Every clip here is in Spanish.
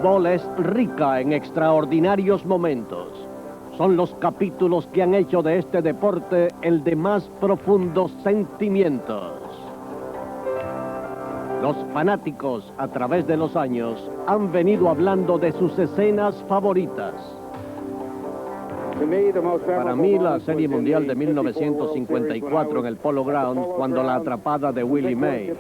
béisbol es rica en extraordinarios momentos. Son los capítulos que han hecho de este deporte el de más profundos sentimientos. Los fanáticos, a través de los años, han venido hablando de sus escenas favoritas. Para mí, la Serie Mundial de 1954 en el Polo Ground, cuando la atrapada de Willie Mays.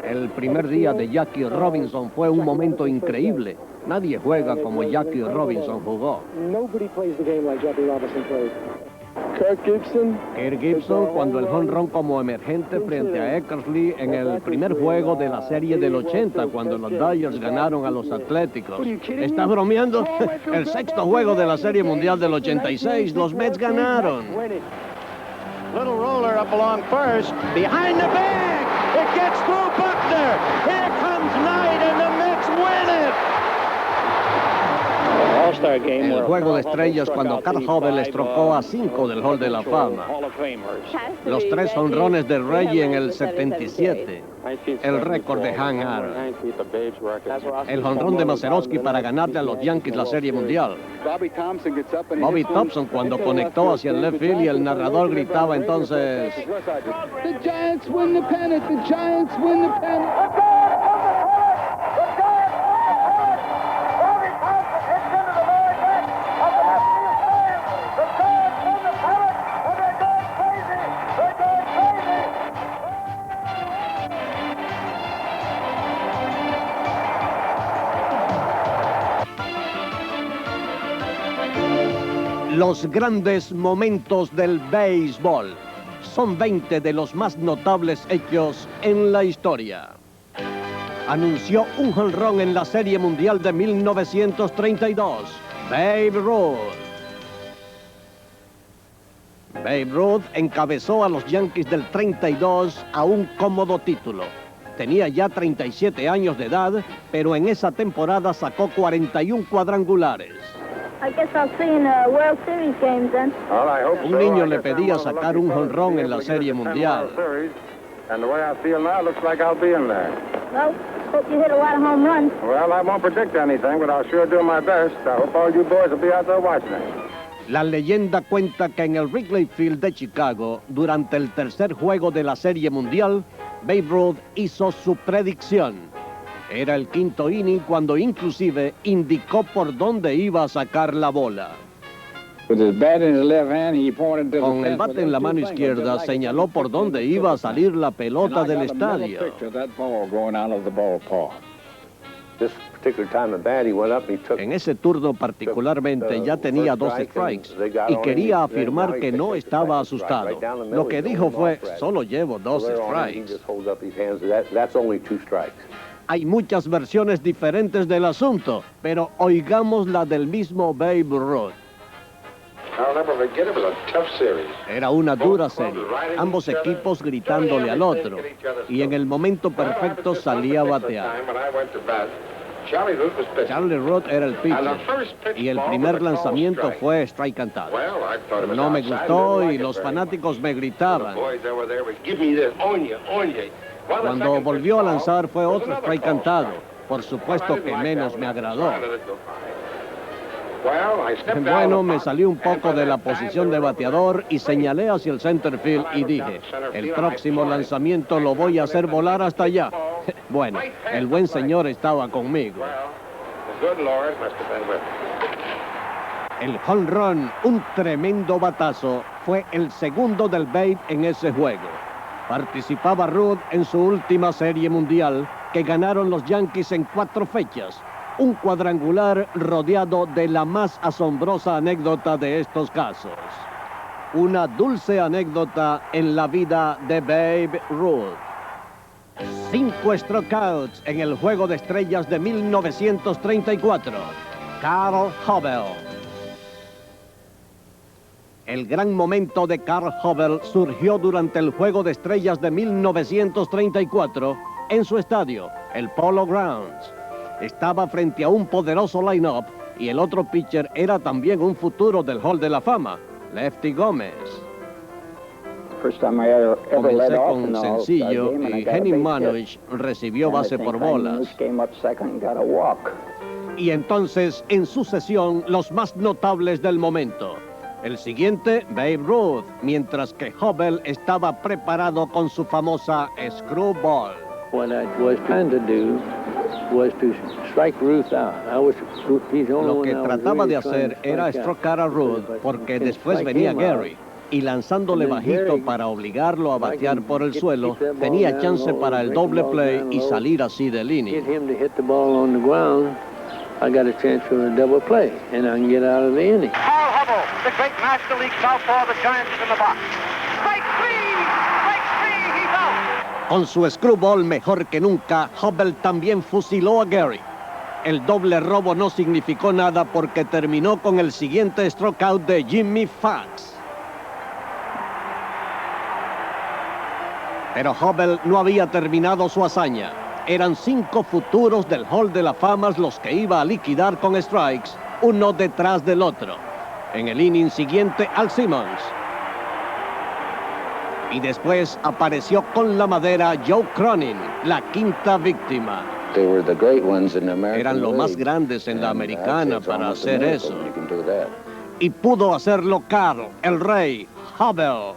El primer día de Jackie Robinson fue un momento increíble. Nadie juega como Jackie Robinson jugó. Kirk Gibson, cuando el jonrón como emergente frente a Eckersley en el primer juego de la serie del 80, cuando los Dodgers ganaron a los Atléticos. ¿Estás bromeando? El sexto juego de la Serie Mundial del 86, los Mets ganaron. Little roller up along first, behind the bag. It gets through Buckner. Here comes Knight and the Mets win it. El juego de estrellas cuando Carl Hobel estrocó a 5 del Hall de la Fama. Los 3 jonrones de Reggie en el 77. El récord de Hank Aaron. El jonrón de Mazeroski para ganarle a los Yankees la Serie Mundial. Bobby Thompson cuando conectó hacia el left field y el narrador gritaba entonces: The Giants win the pennant, the Giants win the pennant. Los grandes momentos del béisbol. Son 20 de los más notables hechos en la historia. Anunció un jonrón en la Serie Mundial de 1932. Babe Ruth. Babe Ruth encabezó a los Yankees del 32 a un cómodo título. Tenía ya 37 años de edad, pero en esa temporada sacó 41 cuadrangulares. Un niño le pedía sacar un jonrón en la Serie Mundial. La leyenda cuenta que en el Wrigley Field de Chicago, durante el tercer juego de la Serie Mundial, Babe Ruth hizo su predicción. Era el quinto inning cuando inclusive indicó por dónde iba a sacar la bola. Con el bate en la mano izquierda señaló por dónde iba a salir la pelota del estadio. En ese turno particularmente ya tenía 2 strikes y quería afirmar que no estaba asustado. Lo que dijo fue: solo llevo 2 strikes. Hay muchas versiones diferentes del asunto, pero oigamos la del mismo Babe Ruth. Era una dura serie, ambos equipos gritándole al otro, y en el momento perfecto salía a batear. Charlie Roth era el pitcher, y el primer lanzamiento fue strike cantado. No me gustó y los fanáticos me gritaban. Cuando volvió a lanzar fue otro strike cantado. Por supuesto que menos me agradó. Bueno, me salí un poco de la posición de bateador y señalé hacia el center field y dije: el próximo lanzamiento lo voy a hacer volar hasta allá. Bueno, el buen señor estaba conmigo. El home run, un tremendo batazo, fue el segundo del Babe en ese juego. Participaba Ruth en su última Serie Mundial, que ganaron los Yankees en 4 fechas. Un cuadrangular rodeado de la más asombrosa anécdota de estos casos. Una dulce anécdota en la vida de Babe Ruth. 5 strikeouts en el Juego de Estrellas de 1934. Carl Hobel. El gran momento de Carl Hobel surgió durante el Juego de Estrellas de 1934 en su estadio, el Polo Grounds. Estaba frente a un poderoso line-up y el otro pitcher era también un futuro del Hall de la Fama, Lefty Gómez. Comencé con sencillo y Henning Manovich recibió base por bolas. Y entonces, en sucesión, los más notables del momento. El siguiente, Babe Ruth, mientras que Hubble estaba preparado con su famosa screwball. What I was trying to do was to strike Ruth out. Lo que trataba de hacer era strocar a Ruth porque después venía Gary y lanzándole bajito para obligarlo a batear por el suelo, tenía chance para el doble play y salir así del inning. I got a chance for a double play, and I can get out of the inning. Paul Hubble, the great National League southpaw, the Giants is in the box. Strike three, he's out. Con su screwball mejor que nunca, Hubble también fusiló a Gary. El doble robo no significó nada porque terminó con el siguiente strikeout de Jimmy Foxx. Pero Hubble no había terminado su hazaña. Eran 5 futuros del Hall de la Fama los que iba a liquidar con strikes, uno detrás del otro. En el inning siguiente, Al Simmons. Y después apareció con la madera Joe Cronin, la quinta víctima. Eran los más grandes en la americana para hacer eso. Y pudo hacerlo Carl, el rey, Hubble.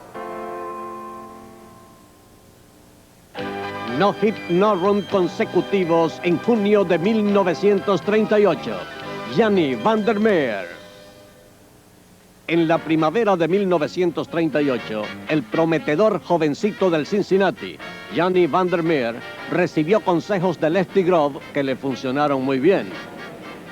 No hit, no run consecutivos en junio de 1938. Gianni Vandermeer. En la primavera de 1938, el prometedor jovencito del Cincinnati, Gianni Vandermeer, recibió consejos de Lefty Grove que le funcionaron muy bien.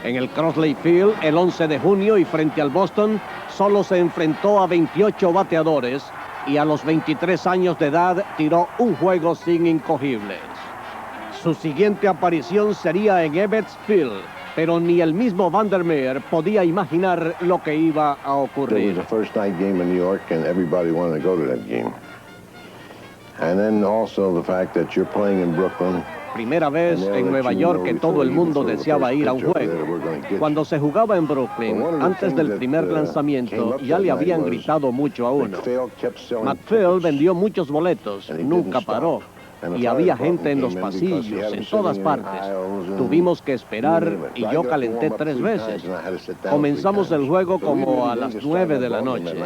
En el Crosley Field, el 11 de junio y frente al Boston, solo se enfrentó a 28 bateadores y a los 23 años de edad tiró un juego sin incogibles. Su siguiente aparición sería en Ebbets Field, pero ni el mismo Vandermeer podía imaginar lo que iba a ocurrir. It was the first night game in New York and everybody wanted to go to that game. And then also the fact that you're playing in Brooklyn. Primera vez en Nueva York que todo el mundo deseaba ir a un juego. Cuando se jugaba en Brooklyn, antes del primer lanzamiento, ya le habían gritado mucho a uno. McPhail vendió muchos boletos, nunca paró. Y había gente en los pasillos, en todas partes. Tuvimos que esperar y yo calenté 3 veces. Comenzamos el juego como a las 9 de la noche.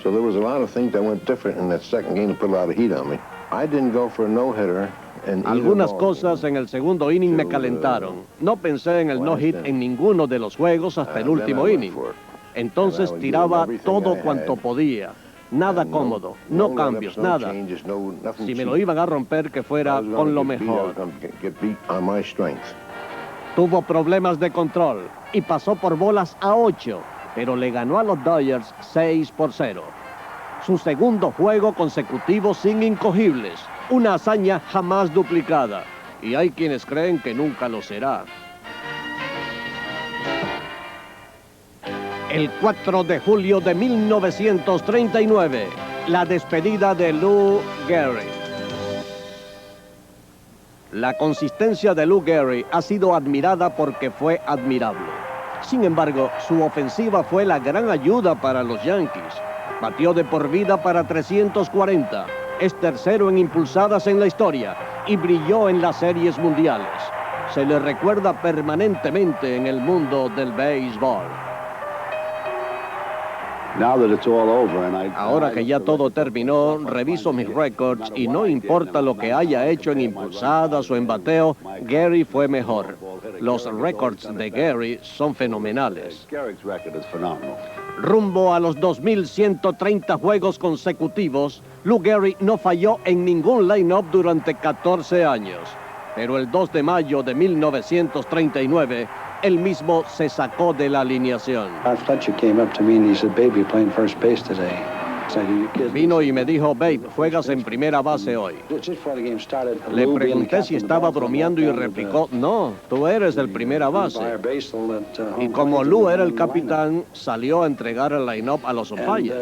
So there was a lot of things that went different in that second game to put a lot of heat on me. I didn't go for a no-hitter. Algunas cosas en el segundo inning me calentaron. No pensé en el no-hit en ninguno de los juegos hasta el último inning. Entonces tiraba todo cuanto podía. Nada cómodo, no cambios, nada. Si me lo iban a romper, que fuera con lo mejor. Tuvo problemas de control y pasó por bolas a 8, pero le ganó a los Dodgers 6-0. Su segundo juego consecutivo sin incogibles, una hazaña jamás duplicada. Y hay quienes creen que nunca lo será. El 4 de julio de 1939, la despedida de Lou Gehrig. La consistencia de Lou Gehrig ha sido admirada porque fue admirable. Sin embargo, su ofensiva fue la gran ayuda para los Yankees. Batió de por vida para 340, es tercero en impulsadas en la historia y brilló en las series mundiales. Se le recuerda permanentemente en el mundo del béisbol. Ahora que ya todo terminó, reviso mis récords y no importa lo que haya hecho en impulsadas o en bateo, Gary fue mejor. Los récords de Gary son fenomenales. Rumbo a los 2.130 juegos consecutivos, Lou Gehrig no falló en ningún line-up durante 14 años. Pero el 2 de mayo de 1939, él mismo se sacó de la alineación. Vino y me dijo, Babe, juegas en primera base hoy. Le pregunté si estaba bromeando y replicó, no, tú eres el primera base. Y como Lou era el capitán, salió a entregar el line-up a los umpires.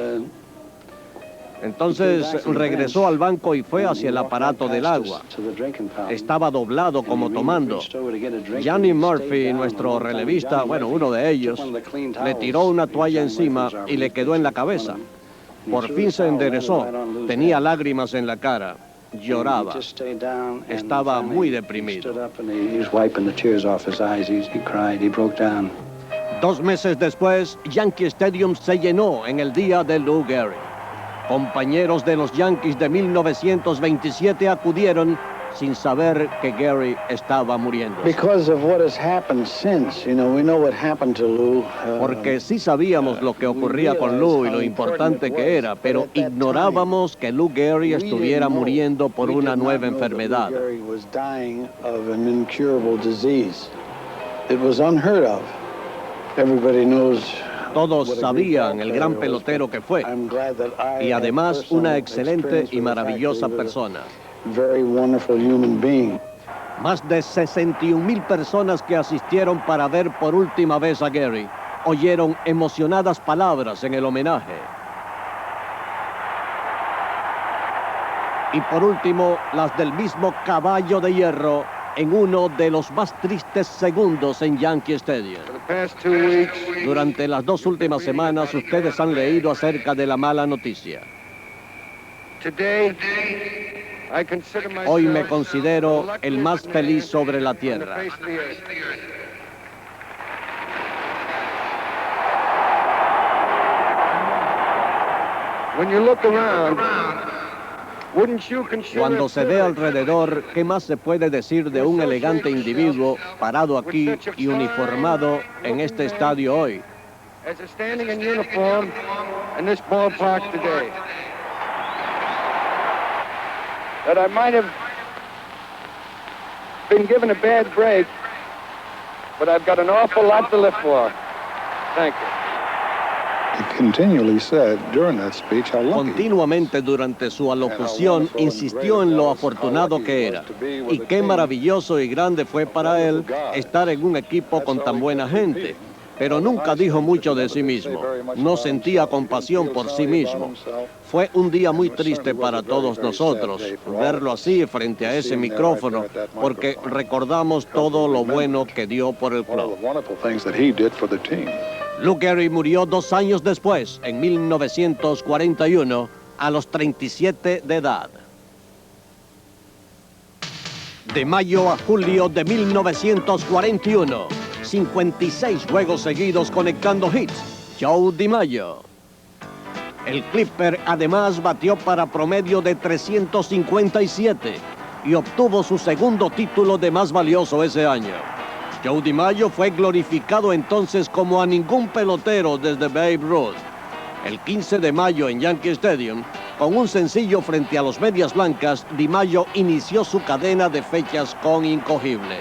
Entonces regresó al banco y fue hacia el aparato del agua. Estaba doblado como tomando. Johnny Murphy, nuestro relevista, bueno, uno de ellos, le tiró una toalla encima y le quedó en la cabeza. Por fin se enderezó. Tenía lágrimas en la cara. Lloraba. Estaba muy deprimido. 2 meses después, Yankee Stadium se llenó en el día de Lou Gehrig. Compañeros de los Yankees de 1927 acudieron sin saber que Gehrig estaba muriendo. Porque sí sabíamos lo que ocurría con Lou y lo importante que era, pero ignorábamos que Lou Gehrig estuviera muriendo por una nueva enfermedad. Todos sabían el gran pelotero que fue y además una excelente y maravillosa persona. Más de 61,000 personas que asistieron para ver por última vez a Gehrig oyeron emocionadas palabras en el homenaje. Y por último, las del mismo Caballo de Hierro en uno de los más tristes segundos en Yankee Stadium. Durante las 2 últimas semanas, ustedes han leído acerca de la mala noticia. Hoy me considero el más feliz sobre la tierra. Cuando se ve alrededor, ¿qué más se puede decir de un elegante individuo parado aquí y uniformado en este estadio hoy? That I might have been given a bad break, but I've got an awful lot to live for. Thank you. Continuamente durante su alocución insistió en lo afortunado que era y qué maravilloso y grande fue para él estar en un equipo con tan buena gente. Pero nunca dijo mucho de sí mismo. No sentía compasión por sí mismo. Fue un día muy triste para todos nosotros, verlo así frente a ese micrófono, porque recordamos todo lo bueno que dio por el club. Lou Gehrig murió 2 años después, en 1941, a los 37 de edad. De mayo a julio de 1941, 56 juegos seguidos conectando hits, Joe DiMaggio. El Clipper además batió para promedio de 357 y obtuvo su segundo título de más valioso ese año. Joe DiMaggio fue glorificado entonces como a ningún pelotero desde Babe Ruth. El 15 de mayo en Yankee Stadium, con un sencillo frente a los Medias Blancas, DiMaggio inició su cadena de fechas con incogibles.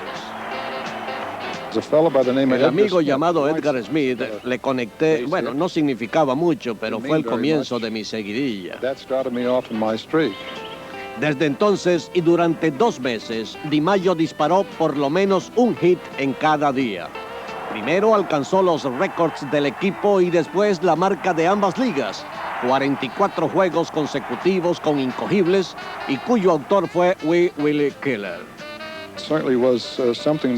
El amigo llamado Edgar Smith le conecté, bueno, no significaba mucho, pero fue el comienzo de mi seguidilla. Desde entonces y durante 2 meses, DiMaggio disparó por lo menos un hit en cada día. Primero alcanzó los récords del equipo y después la marca de ambas ligas, 44 juegos consecutivos con incogibles y cuyo autor fue Willie Keeler.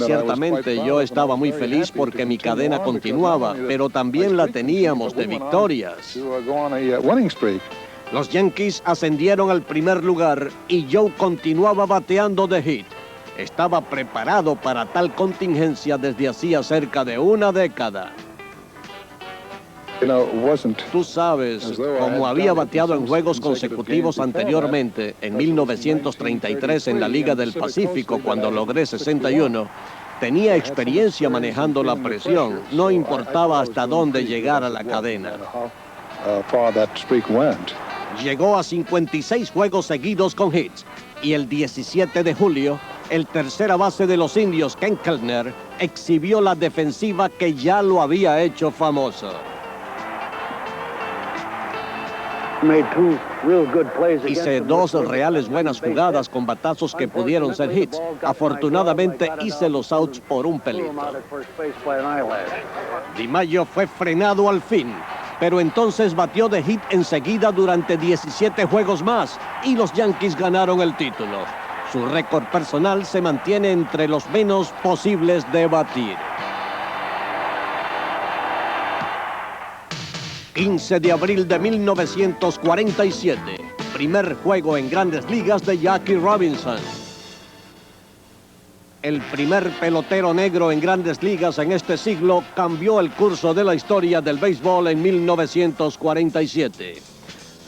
Ciertamente yo estaba muy feliz porque mi cadena continuaba, pero también la teníamos de victorias. Los Yankees ascendieron al primer lugar y Joe continuaba bateando de hit. Estaba preparado para tal contingencia desde hacía cerca de una década. Tú sabes, como había bateado en juegos consecutivos anteriormente, en 1933 en la Liga del Pacífico, cuando logré 61, tenía experiencia manejando la presión. No importaba hasta dónde llegara la cadena. Llegó a 56 juegos seguidos con hits y el 17 de julio, el tercera base de los Indios, Ken Keltner, exhibió la defensiva que ya lo había hecho famoso. Hice 2 reales buenas jugadas con batazos que pudieron ser hits. Afortunadamente hice los outs por un pelito. DiMaggio fue frenado al fin, pero entonces batió de hit enseguida durante 17 juegos más y los Yankees ganaron el título. Su récord personal se mantiene entre los menos posibles de batir. 15 de abril de 1947. Primer juego en Grandes Ligas de Jackie Robinson. El primer pelotero negro en Grandes Ligas en este siglo cambió el curso de la historia del béisbol en 1947.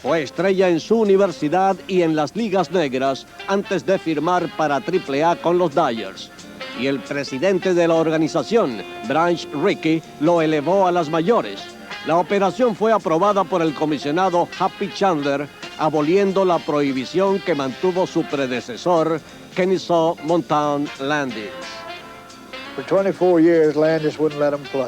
Fue estrella en su universidad y en las ligas negras antes de firmar para AAA con los Dodgers. Y el presidente de la organización, Branch Rickey, lo elevó a las mayores. La operación fue aprobada por el comisionado Happy Chandler, aboliendo la prohibición que mantuvo su predecesor, Kennesaw Mountain Landis. For 24 years, Landis wouldn't let them play.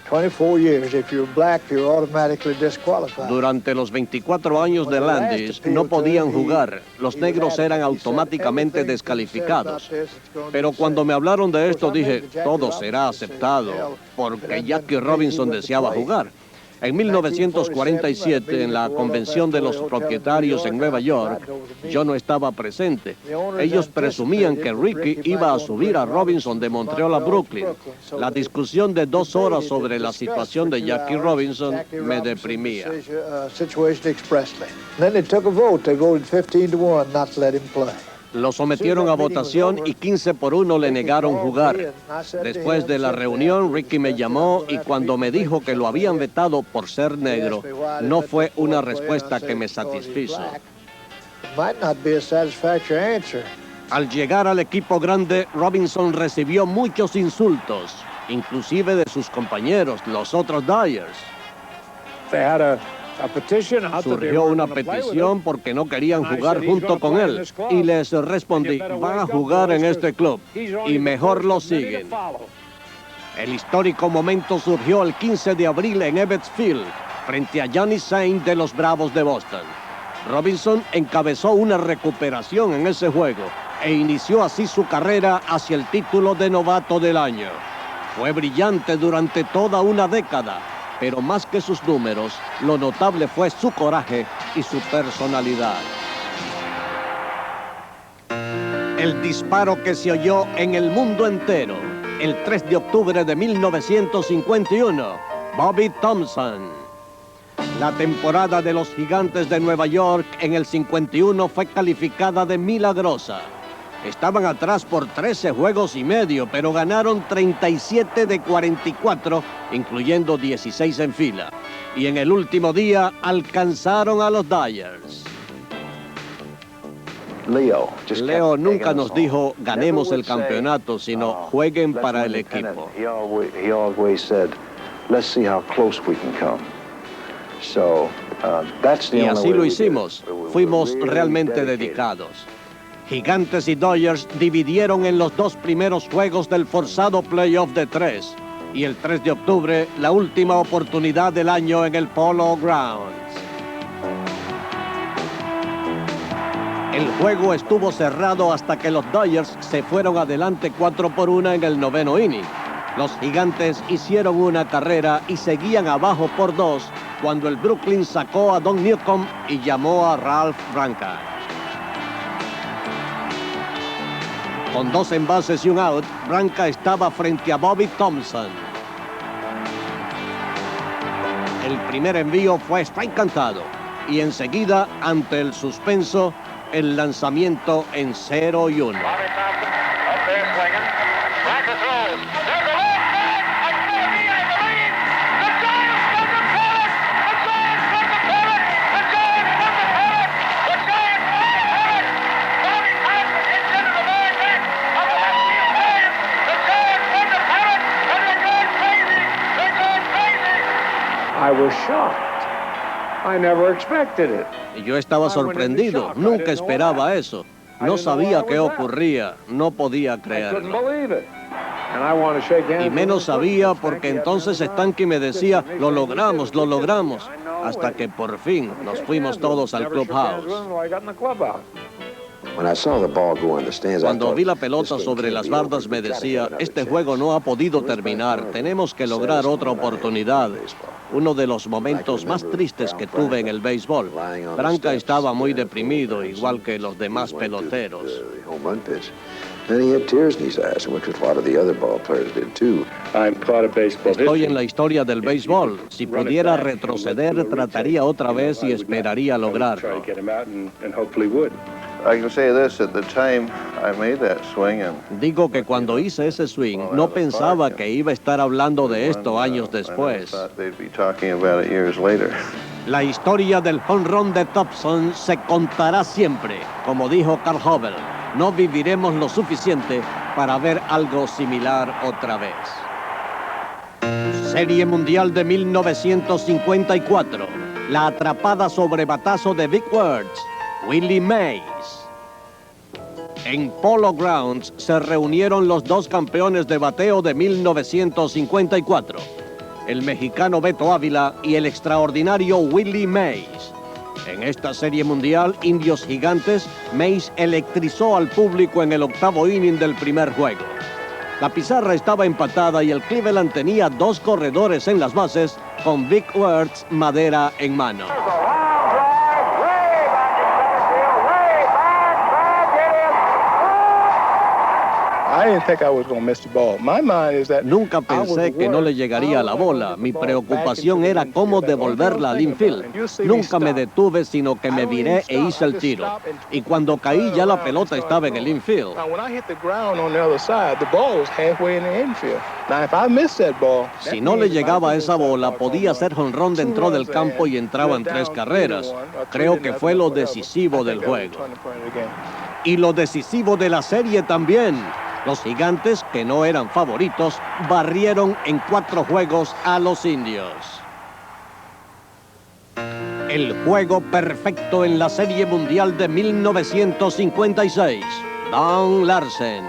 24 years, if you're black, you're automatically disqualified. Durante los 24 años de Landis no podían jugar. Los negros eran automáticamente descalificados. Pero cuando me hablaron de esto dije, todo será aceptado, porque Jackie Robinson deseaba jugar. En 1947, en la convención de los propietarios en Nueva York, yo no estaba presente. Ellos presumían que Rickey iba a subir a Robinson de Montreal a Brooklyn. La discusión de 2 horas sobre la situación de Jackie Robinson me deprimía. Lo sometieron a votación y 15-1 le negaron jugar. Después de la reunión, Rickey me llamó y cuando me dijo que lo habían vetado por ser negro, no fue una respuesta que me satisfizo. Al llegar al equipo grande, Robinson recibió muchos insultos, inclusive de sus compañeros, los otros Dodgers. Surgió una petición porque no querían jugar junto con él y les respondí, van a jugar en este club y mejor lo siguen. El histórico momento surgió el 15 de abril en Ebbets Field frente a Johnny Saint de los Bravos de Boston. Robinson encabezó una recuperación en ese juego e inició así su carrera hacia el título de novato del año. Fue brillante durante toda una década. Pero más que sus números, lo notable fue su coraje y su personalidad. El disparo que se oyó en el mundo entero, el 3 de octubre de 1951, Bobby Thomson. La temporada de los Gigantes de Nueva York en el 51 fue calificada de milagrosa. Estaban atrás por 13 juegos y medio, pero ganaron 37 de 44, incluyendo 16 en fila. Y en el último día alcanzaron a los Dodgers. Leo nunca nos dijo ganemos el campeonato, sino jueguen para el equipo. Y así lo hicimos. Fuimos realmente dedicados. Gigantes y Dodgers dividieron en los 2 primeros juegos del forzado playoff de 3. Y el 3 de octubre, la última oportunidad del año en el Polo Grounds. El juego estuvo cerrado hasta que los Dodgers se fueron adelante 4-1 en el 9º inning. Los Gigantes hicieron una carrera y seguían abajo por 2 cuando el Brooklyn sacó a Don Newcomb y llamó a Ralph Branca. Con 2 envases y un out, Branca estaba frente a Bobby Thomson. El primer envío fue strike cantado y enseguida, ante el suspenso, el lanzamiento en 0-1. I was shocked. I never expected it. Yo estaba sorprendido, nunca esperaba eso. No sabía qué ocurría, no podía creerlo. Y menos sabía porque entonces Stanky me decía, lo logramos, hasta que por fin nos fuimos todos al clubhouse. Cuando vi la pelota sobre las bardas me decía, este juego no ha podido terminar, tenemos que lograr otra oportunidad. Uno de los momentos más tristes que tuve en el béisbol. Branca estaba muy deprimido, igual que los demás peloteros. And he had tears in his eyes, which a lot of the other ball players did too. I'm part of baseball Estoy history. en la historia del béisbol. Si pudiera retroceder, trataría otra vez y esperaría lograrlo. I can say this, at the time I made that swing and Digo que cuando hice ese swing, no pensaba que iba a estar hablando de esto años después. they'd be talking about it years later. La historia del home run de Thompson se contará siempre. Como dijo Carl Hubble, no viviremos lo suficiente para ver algo similar otra vez. Serie Mundial de 1954. La atrapada sobre batazo de Big Words, Willie Mays. En Polo Grounds se reunieron los dos campeones de bateo de 1954, el mexicano Beto Ávila y el extraordinario Willie Mays. En esta serie mundial, Indios Gigantes, Mays electrizó al público en el octavo inning del primer juego. La pizarra estaba empatada y el Cleveland tenía dos corredores en las bases con Big Words madera en mano. Nunca pensé que no le llegaría la bola. Mi preocupación era cómo devolverla al infield. Nunca me detuve, sino que me viré e hice el tiro. Y cuando caí, ya la pelota estaba en el infield. Si no le llegaba a esa bola, podía ser jonrón dentro del campo y entraban 3 carreras. Creo que fue lo decisivo del juego. Y lo decisivo de la serie también. Los Gigantes, que no eran favoritos, barrieron en 4 juegos a los Indios. El juego perfecto en la Serie Mundial de 1956. Don Larsen.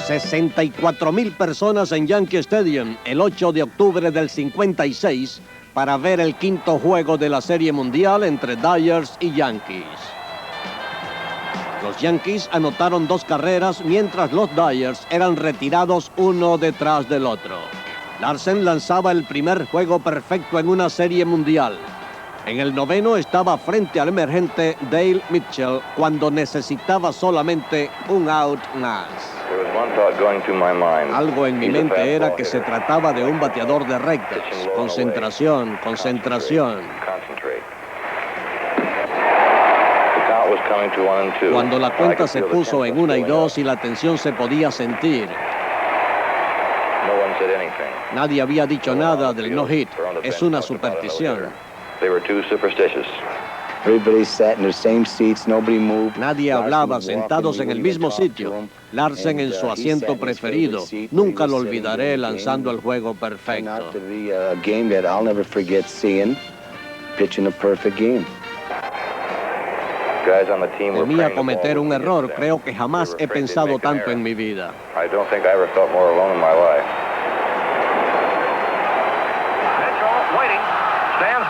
64,000 personas en Yankee Stadium el 8 de octubre del 56 para ver el quinto juego de la Serie Mundial entre Dodgers y Yankees. Los Yankees anotaron 2 carreras, mientras los Dodgers eran retirados uno detrás del otro. Larsen lanzaba el primer juego perfecto en una serie mundial. En el noveno estaba frente al emergente Dale Mitchell cuando necesitaba solamente un out más. Algo en mi mente era que se trataba de un bateador de rectas. Concentración, concentración. Cuando la cuenta se puso en 1 y 2 y la tensión se podía sentir, nadie había dicho nada del no-hit. Es una superstición. Nadie hablaba, sentados en el mismo sitio. Larsen en su asiento preferido. Nunca lo olvidaré lanzando el juego perfecto. Temía cometer un error. Creo que jamás he pensado tanto en mi vida.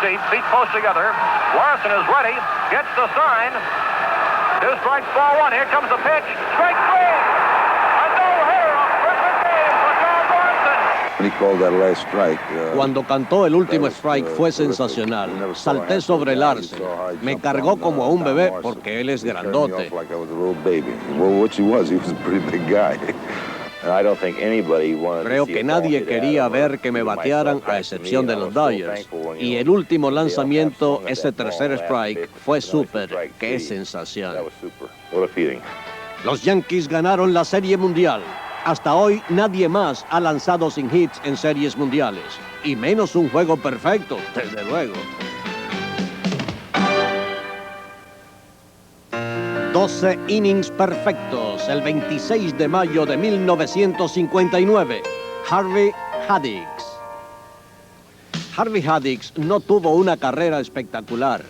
Deep, feet close together. Larsen is ready. Gets the sign. 2 strikes, ball 1. Here comes the pitch. Strike 3. A no-hitter. A perfect game for Don Larsen. When he called that last strike, Cuando cantó el último strike fue sensacional. Salté sobre Larsen. Me cargó como a un bebé porque él es grandote. Creo que nadie quería ver que me batearan, a excepción de los Dodgers. Y el último lanzamiento, ese tercer strike, fue súper. ¡Qué sensación! Los Yankees ganaron la Serie Mundial. Hasta hoy nadie más ha lanzado sin hits en series mundiales. Y menos un juego perfecto, desde luego. 12 innings perfectos el 26 de mayo de 1959. Harvey Haddix. Harvey Haddix no tuvo una carrera espectacular,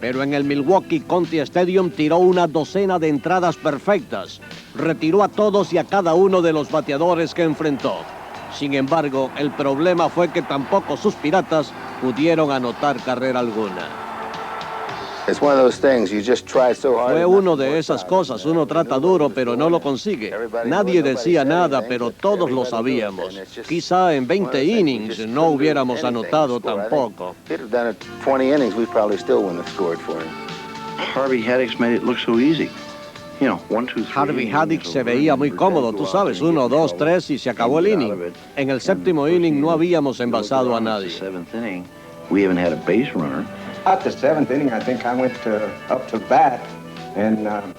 pero en el Milwaukee County Stadium tiró una docena de entradas perfectas. Retiró a todos y a cada uno de los bateadores que enfrentó. Sin embargo, el problema fue que tampoco sus Piratas pudieron anotar carrera alguna. Fue uno de esas cosas, uno trata duro pero no lo consigue. Nadie decía nada, pero todos lo sabíamos. Quizá en 20 innings no hubiéramos anotado tampoco. Harvey Haddix made it look so easy. Harvey Haddix se veía muy cómodo, tú sabes, 1, 2, 3 y se acabó el inning. En el séptimo inning no habíamos envasado a nadie.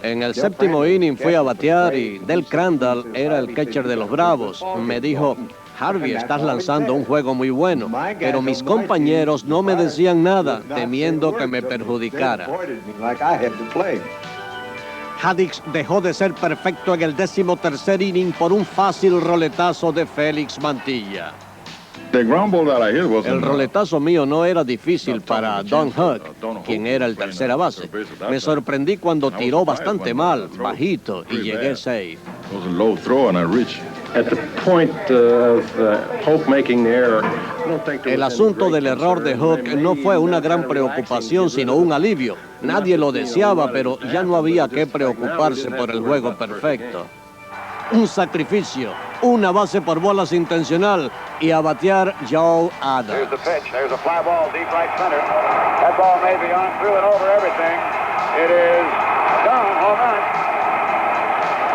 En el séptimo inning fui a batear y Del Crandall era el catcher de los Bravos. Me dijo: Harvey, estás lanzando un juego muy bueno, pero mis compañeros no me decían nada, temiendo que me perjudicara. Haddix dejó de ser perfecto en el 13º inning por un fácil roletazo de Félix Mantilla. El roletazo mío no era difícil para Don Hook, quien era el tercera base. Me sorprendí cuando tiró bastante mal, bajito, y llegué safe. El asunto del error de Hook no fue una gran preocupación, sino un alivio. Nadie lo deseaba, pero ya no había que preocuparse por el juego perfecto. Un sacrificio, una base por bolas intencional y a batear Joe Adams. Here's the pitch. There's a fly ball deep right center. That ball may be on through and over everything. It is gone, home run.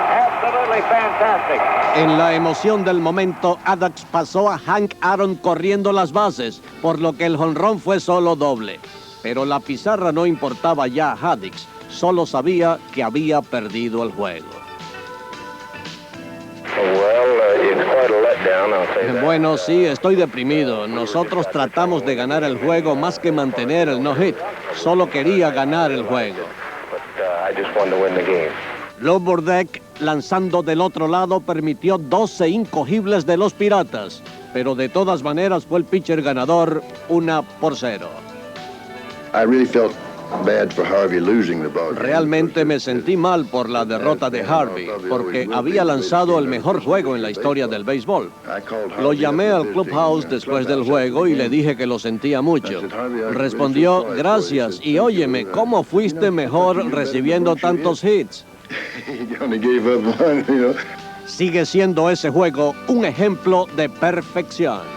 Absolutely fantastic. En la emoción del momento, Adams pasó a Hank Aaron corriendo las bases, por lo que el jonrón fue solo doble. Pero la pizarra no importaba ya a Haddix, solo sabía que había perdido el juego. Bueno, sí, estoy deprimido. Nosotros tratamos de ganar el juego más que mantener el no-hit. Solo quería ganar el juego. Lower Deck, lanzando del otro lado, permitió 12 incogibles de los Piratas. Pero de todas maneras fue el pitcher ganador, 1-0. Realmente me sentí mal por la derrota de Harvey, porque había lanzado el mejor juego en la historia del béisbol. Lo llamé al clubhouse después del juego y le dije que lo sentía mucho. Respondió: gracias, y óyeme, ¿cómo fuiste mejor recibiendo tantos hits? Sigue siendo ese juego un ejemplo de perfección.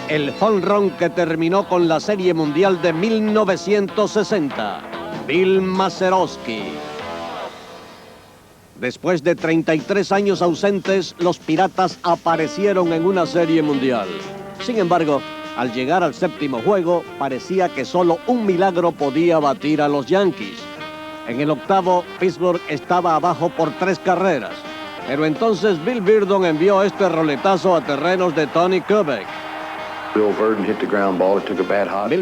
El home run que terminó con la Serie Mundial de 1960, Bill Mazeroski. Después de 33 años ausentes, los Piratas aparecieron en una Serie Mundial. Sin embargo, al llegar al séptimo juego, parecía que solo un milagro podía batir a los Yankees. En el octavo, Pittsburgh estaba abajo por 3 carreras. Pero entonces Bill Virdon envió este roletazo a terrenos de Tony Kubek. Bill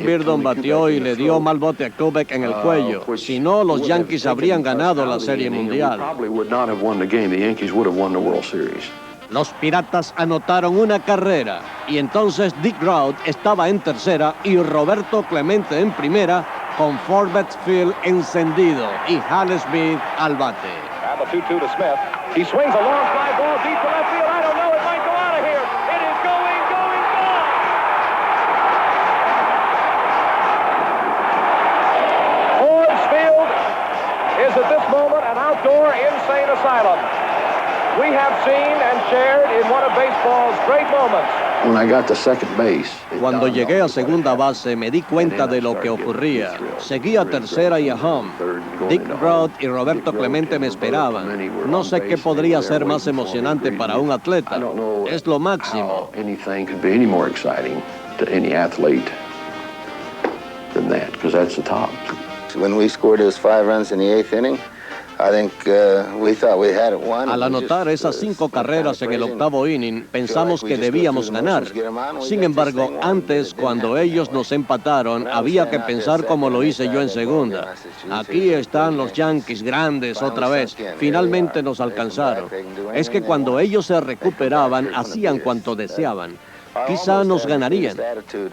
Virdon batió y le dio mal bote a Kubek en el cuello. Si no, los Yankees habrían ganado la Serie Mundial. Los Piratas anotaron una carrera y entonces Dick Grout estaba en tercera y Roberto Clemente en primera, con Forbes Field encendido y Hal Smith al bate. And the 2-2 to Smith. He swings a long fly ball deep to left field. I don't know, it might go out of here. It is going, gone! Forbes Field is at this moment an outdoor insane asylum. We have seen and shared in one of baseball's great moments. Cuando llegué a segunda base me di cuenta de lo que ocurría. Seguí a tercera y a home. Dick Grout y Roberto Clemente me esperaban. No sé qué podría ser más emocionante para un atleta. Es lo máximo. When we scored those 5 runs in the 8th inning, I think we thought we had it won. Al anotar esas 5 carreras en el octavo inning, pensamos que debíamos ganar. Sin embargo, antes, cuando ellos nos empataron, había que pensar como lo hice yo en segunda. Aquí están los Yankees grandes otra vez. Finalmente nos alcanzaron. Es que cuando ellos se recuperaban, hacían cuanto deseaban. Quizá nos ganarían.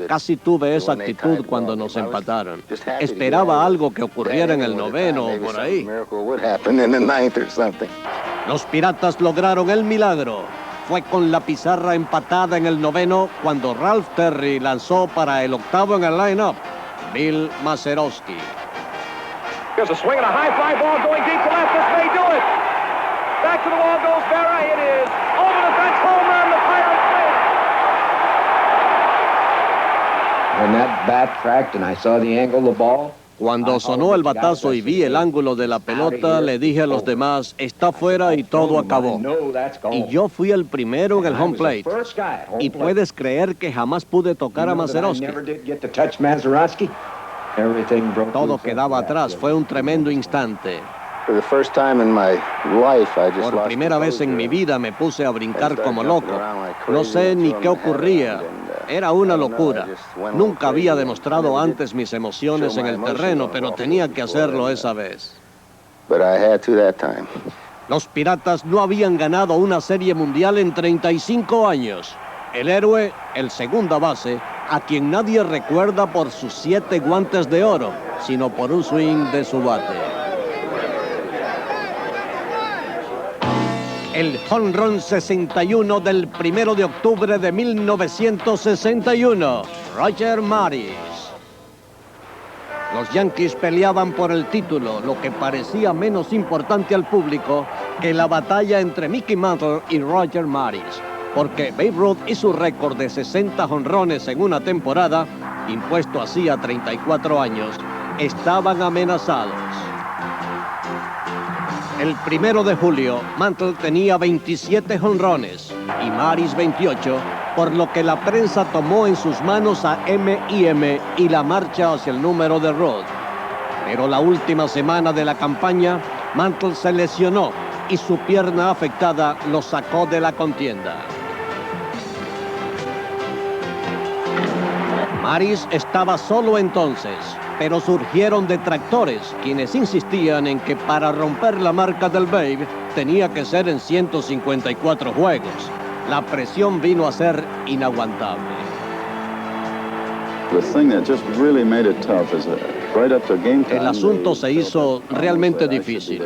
Casi tuve esa actitud cuando nos empataron. Esperaba algo que ocurriera en el noveno o por ahí. Los Piratas lograron el milagro. Fue con la pizarra empatada en el noveno cuando Ralph Terry lanzó para el octavo en el line-up, Bill Mazeroski. Here's a swing and a high fly ball going deep to left. This may do it. Back to the wall goes Berra. It is over the fence, home run. The Pirates win. When that bat cracked and I saw the angle of the ball, Cuando sonó el batazo y vi el ángulo de la pelota, le dije a los demás, está fuera y todo acabó. Y yo fui el primero en el home plate. Y puedes creer que jamás pude tocar a Mazeroski. Todo quedaba atrás, fue un tremendo instante. Por primera vez en mi vida me puse a brincar como loco. No sé ni qué ocurría. Era una locura. Nunca había demostrado antes mis emociones en el terreno, pero tenía que hacerlo esa vez. Los Piratas no habían ganado una serie mundial en 35 años. El héroe, el segunda base, a quien nadie recuerda por sus 7 guantes de oro, sino por un swing de su bate. El home run 61 del 1 de octubre de 1961, Roger Maris. Los Yankees peleaban por el título, lo que parecía menos importante al público que la batalla entre Mickey Mantle y Roger Maris, porque Babe Ruth y su récord de 60 jonrones en una temporada, impuesto hacía 34 años, estaban amenazados. El 1 de julio, Mantle tenía 27 jonrones y Maris 28, por lo que la prensa tomó en sus manos a M&M y la marcha hacia el número de Ruth. Pero la última semana de la campaña, Mantle se lesionó y su pierna afectada lo sacó de la contienda. Maris estaba solo entonces, pero surgieron detractores quienes insistían en que para romper la marca del Babe tenía que ser en 154 juegos. La presión vino a ser inaguantable. El asunto se hizo realmente difícil.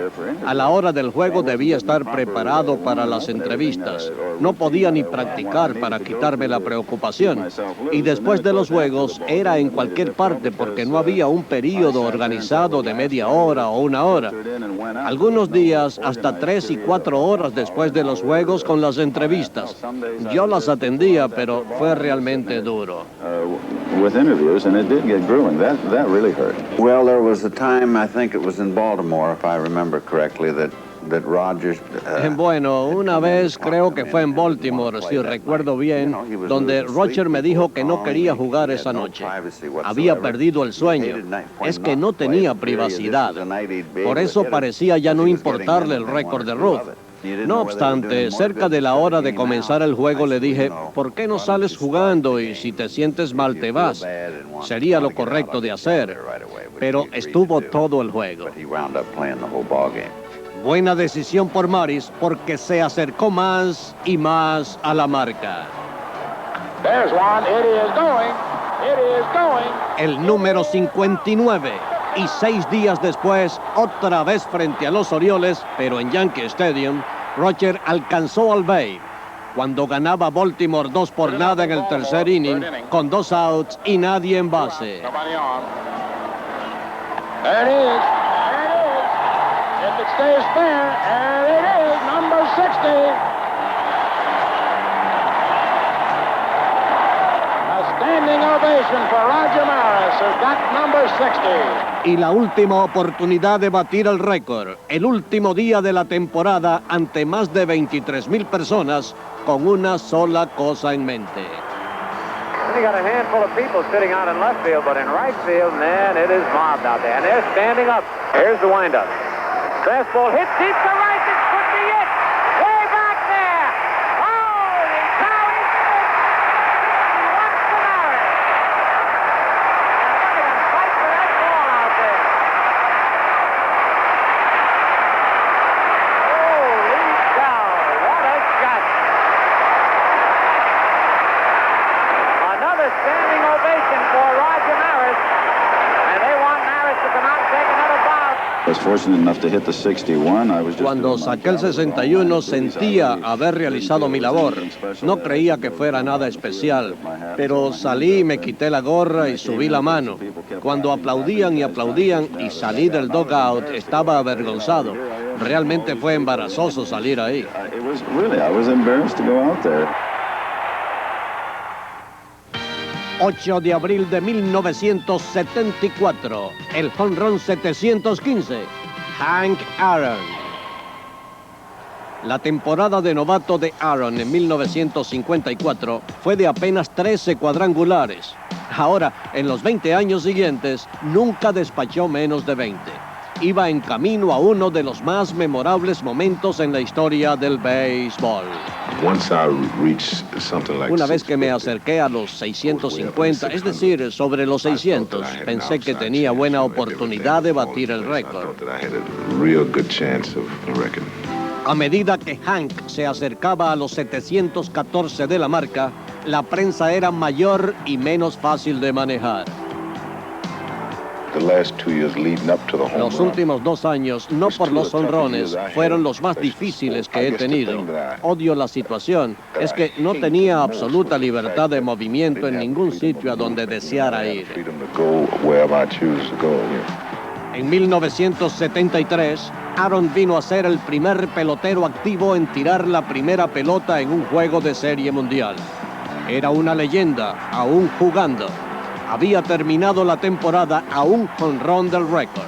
A la hora del juego debía estar preparado para las entrevistas. No podía ni practicar para quitarme la preocupación. Y después de los juegos era en cualquier parte porque no había un período organizado de media hora o una hora. Algunos días hasta 3 y 4 horas después de los juegos con las entrevistas. Yo las atendía, pero fue realmente duro. Well, there was a time, I think it was in Baltimore, if I remember correctly, that Rogers... Bueno, una vez creo que fue en Baltimore, si recuerdo bien, donde Roger me dijo que no quería jugar esa noche. Había perdido el sueño. Es que no tenía privacidad. Por eso parecía ya no importarle el récord de Ruth. No obstante, cerca de la hora de comenzar el juego le dije, ¿por qué no sales jugando y si te sientes mal te vas? Sería lo correcto de hacer, pero estuvo todo el juego. Buena decisión por Maris porque se acercó más y más a la marca. El número 59. Y 6 días después, otra vez frente a los Orioles, pero en Yankee Stadium, Roger alcanzó al Babe cuando ganaba Baltimore 2-0 en el tercer inning, con 2 outs y nadie en base. Y la última oportunidad de batir el récord, el último día de la temporada ante más de 23,000 personas con una sola cosa en mente. You got a handful of people sitting out in left field, but in right field, man, it is mobbed out there. And they're standing up. Here's the windup. Fastball hit deep to right. This could be it. Way back there. Holy cow, he's missed. What's the matter? Look at him fight for that ball out there. Holy cow, what a shot. Another standing ovation for Roger Maris, and they want Maris to come out and take another bow. Cuando saqué el 61 sentía haber realizado mi labor. No creía que fuera nada especial, pero salí y me quité la gorra y subí la mano. Cuando aplaudían y salí del dugout estaba avergonzado. Realmente fue embarazoso salir ahí. 8 de abril de 1974, el jonrón 715, Hank Aaron. La temporada de novato de Aaron en 1954 fue de apenas 13 cuadrangulares. Ahora, en los 20 años siguientes, nunca despachó menos de 20. Iba en camino a uno de los más memorables momentos en la historia del béisbol. Una vez que me acerqué a los 650, es decir, sobre los 600, pensé que tenía buena oportunidad de batir el récord. A medida que Hank se acercaba a los 714 de la marca, la prensa era mayor y menos fácil de manejar. Los últimos 2 años, no por los honrones, fueron los más difíciles que he tenido. Odio la situación. Es que no tenía absoluta libertad de movimiento en ningún sitio a donde deseara ir. En 1973, Aaron vino a ser el primer pelotero activo en tirar la primera pelota en un juego de Serie Mundial. Era una leyenda, aún jugando. Había terminado la temporada a un jonrón del récord.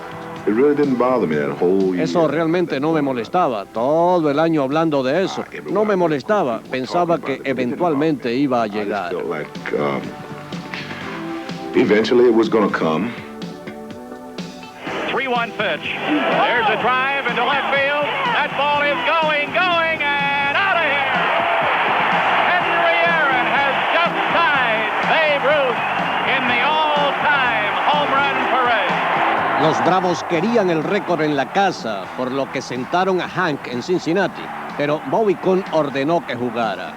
Eso realmente no me molestaba. Todo el año hablando de eso. No me molestaba. Pensaba que eventualmente iba a llegar. 3-1 pitch. There's a drive into left field. That ball is going, and out of here. Henry Aaron has just tied Babe Ruth in the all-time home run parade. Los Bravos querían el récord en la casa, por lo que sentaron a Hank en Cincinnati, pero Bobby Kuhn ordenó que jugara.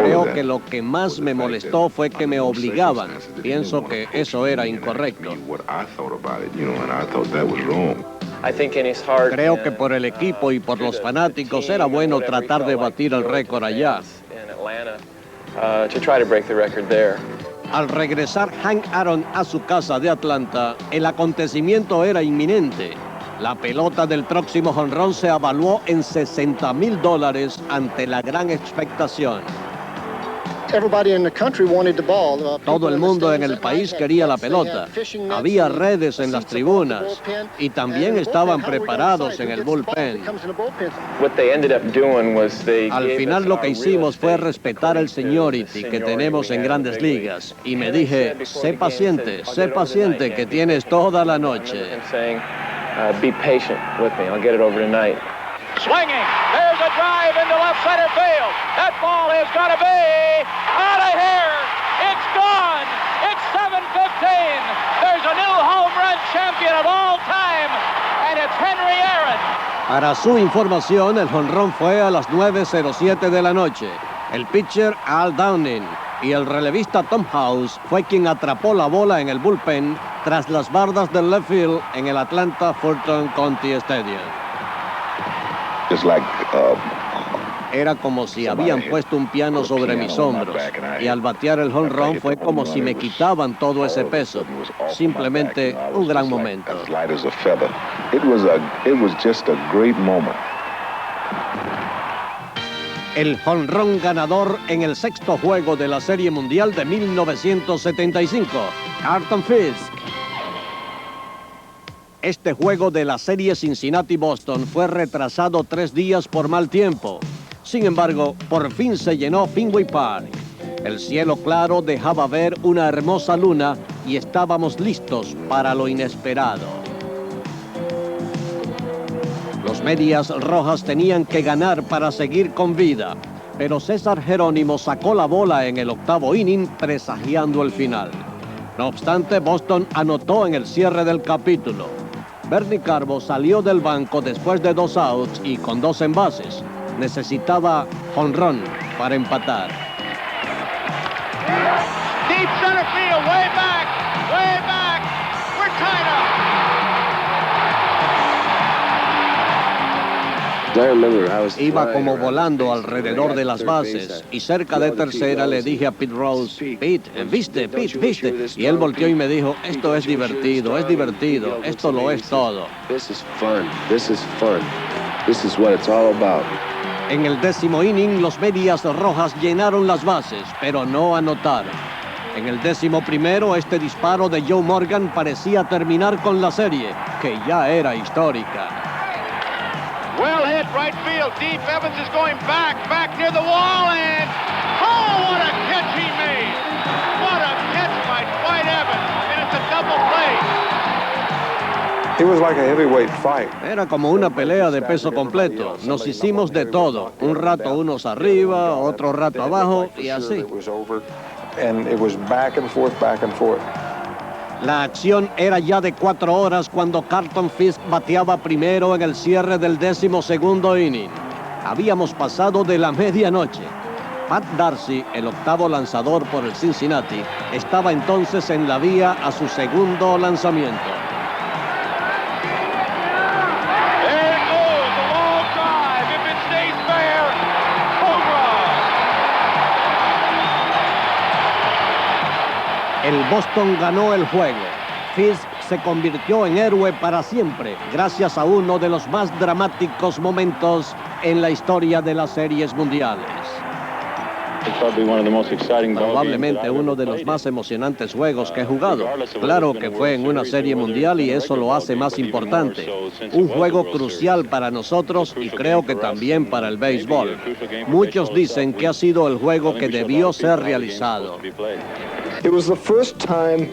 Creo que lo que más me molestó fue que me obligaban. Pienso que eso era incorrecto. Creo que por el equipo y por los fanáticos era bueno tratar de batir el récord allá. Al regresar Hank Aaron a su casa de Atlanta, el acontecimiento era inminente. La pelota del próximo jonrón se evaluó en $60,000 ante la gran expectación. Todo el mundo en el país quería la pelota. Había redes en las tribunas y también estaban preparados en el bullpen. Al final lo que hicimos fue respetar el seniority que tenemos en Grandes Ligas y me dije, sé paciente que tienes toda la noche. Be patient with me. I'll get it over tonight. Swinging. There's a drive into left center field. That ball is going to be out of here. It's gone. It's 7:15. There's a new home run champion of all time, and it's Henry Aaron. Para su información, el jonrón fue a las 9:07 de la noche. El pitcher Al Downing y el relevista Tom House fue quien atrapó la bola en el bullpen tras las bardas del left field en el Atlanta Fulton County Stadium. Era como si habían puesto un piano sobre mis hombros y al batear el home run fue como si me quitaban todo ese peso. Simplemente un gran momento. El jonrón ganador en el 6º juego de la Serie Mundial de 1975, Carlton Fisk. Este juego de la serie Cincinnati-Boston fue retrasado 3 días por mal tiempo. Sin embargo, por fin se llenó Fenway Park. El cielo claro dejaba ver una hermosa luna y estábamos listos para lo inesperado. Los Medias Rojas tenían que ganar para seguir con vida, pero César Jerónimo sacó la bola en el 8º inning presagiando el final. No obstante, Boston anotó en el cierre del capítulo. Bernie Carbo salió del banco después de 2 outs y con 2 envases. Necesitaba jonrón para empatar. Deep center field, way back, we're tied up. Iba como volando alrededor de las bases y cerca de tercera le dije a Pete Rose, Pete, viste. Y él volteó y me dijo, esto es divertido, esto lo es todo. This is fun. This is what it's all about. En el 10º inning, los Medias Rojas llenaron las bases, pero no anotaron. En el 11º, este disparo de Joe Morgan parecía terminar con la serie, que ya era histórica. Well hit, right field, deep. Evans is going back near the wall, and oh, what a catch he made! What a catch by Dwight Evans, and it's a double play. It was like a heavyweight fight. Era como una pelea de peso completo. Nos hicimos de todo. Un rato unos arriba, otro rato abajo y así. And it was back and forth, back and forth. La acción era ya de 4 horas cuando Carlton Fisk bateaba primero en el cierre del 12º inning. Habíamos pasado de la medianoche. Pat Darcy, el octavo lanzador por el Cincinnati, estaba entonces en la vía a su segundo lanzamiento. El Boston ganó el juego. Fisk se convirtió en héroe para siempre, gracias a uno de los más dramáticos momentos en la historia de las series mundiales. Probablemente uno de los más emocionantes juegos que he jugado. Claro que fue en una serie mundial y eso lo hace más importante. Un juego crucial para nosotros y creo que también para el béisbol. Muchos dicen que ha sido el juego que debió ser realizado. Fue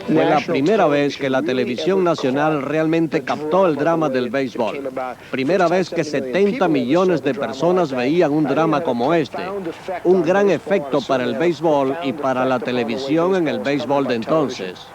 la primera vez que la televisión nacional realmente captó el drama del béisbol. Primera vez que 70 millones de personas veían un drama como este. Un gran efecto para el béisbol y para la televisión en el béisbol de entonces.